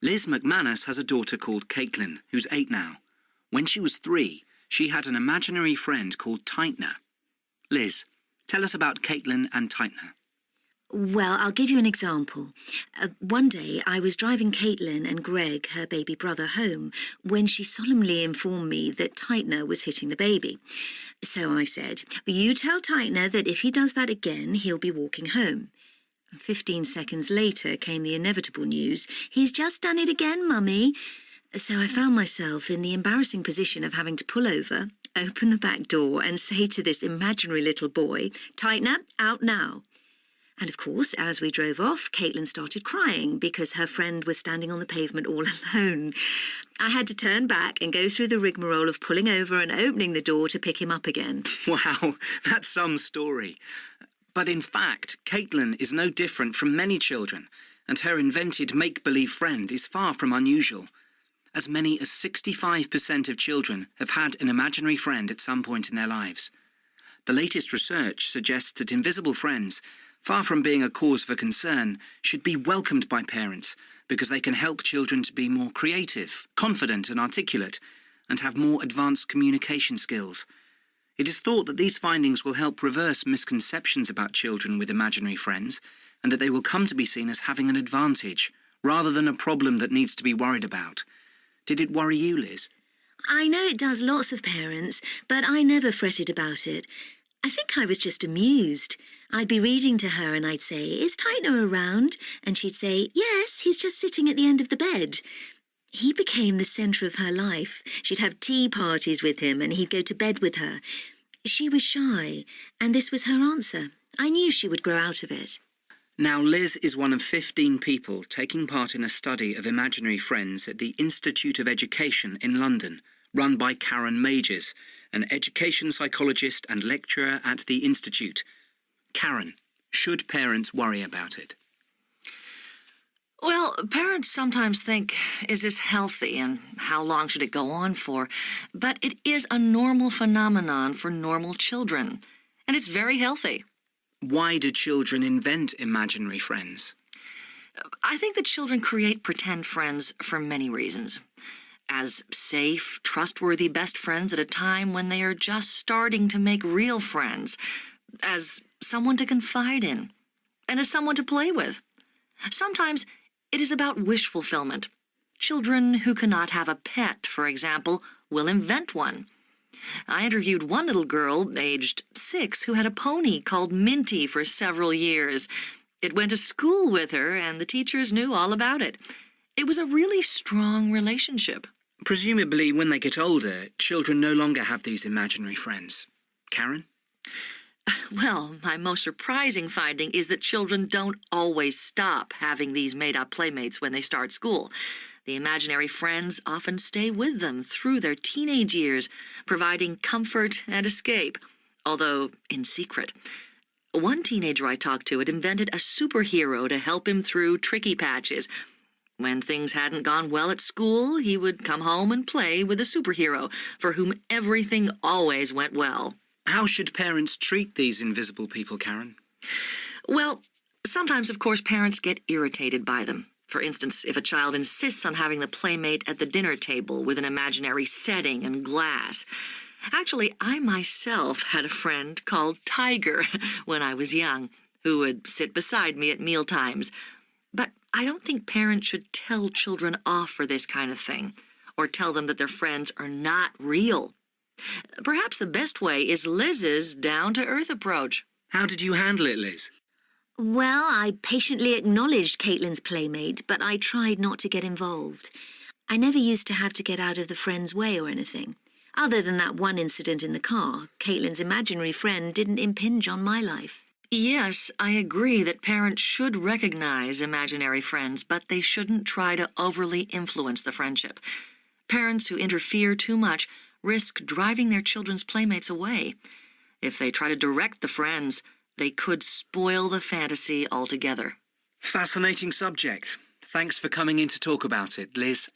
Liz McManus has a daughter called Caitlin, who's 8 now. When she was 3, she had an imaginary friend called Tightener. Liz, tell us about Caitlin and Tightener. Well, I'll give you an example. One day, I was driving Caitlin and Greg, her baby brother, home when she solemnly informed me that Tightener was hitting the baby. So I said, "You tell Tightener that if he does that again, he'll be walking home." 15 seconds later came the inevitable news, "He's just done it again, Mummy." So I found myself in the embarrassing position of having to pull over, open the back door and say to this imaginary little boy, "Tightener, out now." And of course, as we drove off, Caitlin started crying because her friend was standing on the pavement all alone. I had to turn back and go through the rigmarole of pulling over and opening the door to pick him up again. Wow, that's some story. But in fact, Caitlin is no different from many children, and her invented make-believe friend is far from unusual. As many as 65% of children have had an imaginary friend at some point in their lives. The latest research suggests that invisible friends, far from being a cause for concern, should be welcomed by parents because they can help children to be more creative, confident and articulate, and have more advanced communication skills. It is thought that these findings will help reverse misconceptions about children with imaginary friends, and that they will come to be seen as having an advantage, rather than a problem that needs to be worried about. Did it worry you, Liz? I know it does lots of parents, but I never fretted about it. I think I was just amused. I'd be reading to her and I'd say, "Is Tightener around?" And she'd say, "Yes, he's just sitting at the end of the bed." He became the centre of her life. She'd have tea parties with him and he'd go to bed with her. She was shy, and this was her answer. I knew she would grow out of it. Now, Liz is one of 15 people taking part in a study of imaginary friends at the Institute of Education in London, run by Karen Majors, an education psychologist and lecturer at the Institute. Karen, should parents worry about it? Well, parents sometimes think, is this healthy and how long should it go on for? But it is a normal phenomenon for normal children, and it's very healthy. Why do children invent imaginary friends? I think that children create pretend friends for many reasons. As safe, trustworthy best friends at a time when they are just starting to make real friends. As someone to confide in. And as someone to play with. Sometimes it is about wish fulfillment. Children who cannot have a pet, for example, will invent one. I interviewed one little girl, aged 6, who had a pony called Minty for several years. It went to school with her, and the teachers knew all about it. It was a really strong relationship. Presumably, when they get older, children no longer have these imaginary friends. Karen? Well, my most surprising finding is that children don't always stop having these made-up playmates when they start school. The imaginary friends often stay with them through their teenage years, providing comfort and escape, although in secret. One teenager I talked to had invented a superhero to help him through tricky patches. When things hadn't gone well at school, he would come home and play with a superhero, for whom everything always went well. How should parents treat these invisible people, Karen? Well, sometimes, of course, parents get irritated by them. For instance, if a child insists on having the playmate at the dinner table with an imaginary setting and glass. Actually, I myself had a friend called Tiger when I was young, who would sit beside me at mealtimes. But I don't think parents should tell children off for this kind of thing, or tell them that their friends are not real. Perhaps the best way is Liz's down-to-earth approach. How did you handle it, Liz? Well, I patiently acknowledged Caitlin's playmate, but I tried not to get involved. I never used to have to get out of the friend's way or anything. Other than that one incident in the car, Caitlin's imaginary friend didn't impinge on my life. Yes, I agree that parents should recognize imaginary friends, but they shouldn't try to overly influence the friendship. Parents who interfere too much risk driving their children's playmates away. If they try to direct the friends, they could spoil the fantasy altogether. Fascinating subject. Thanks for coming in to talk about it, Liz.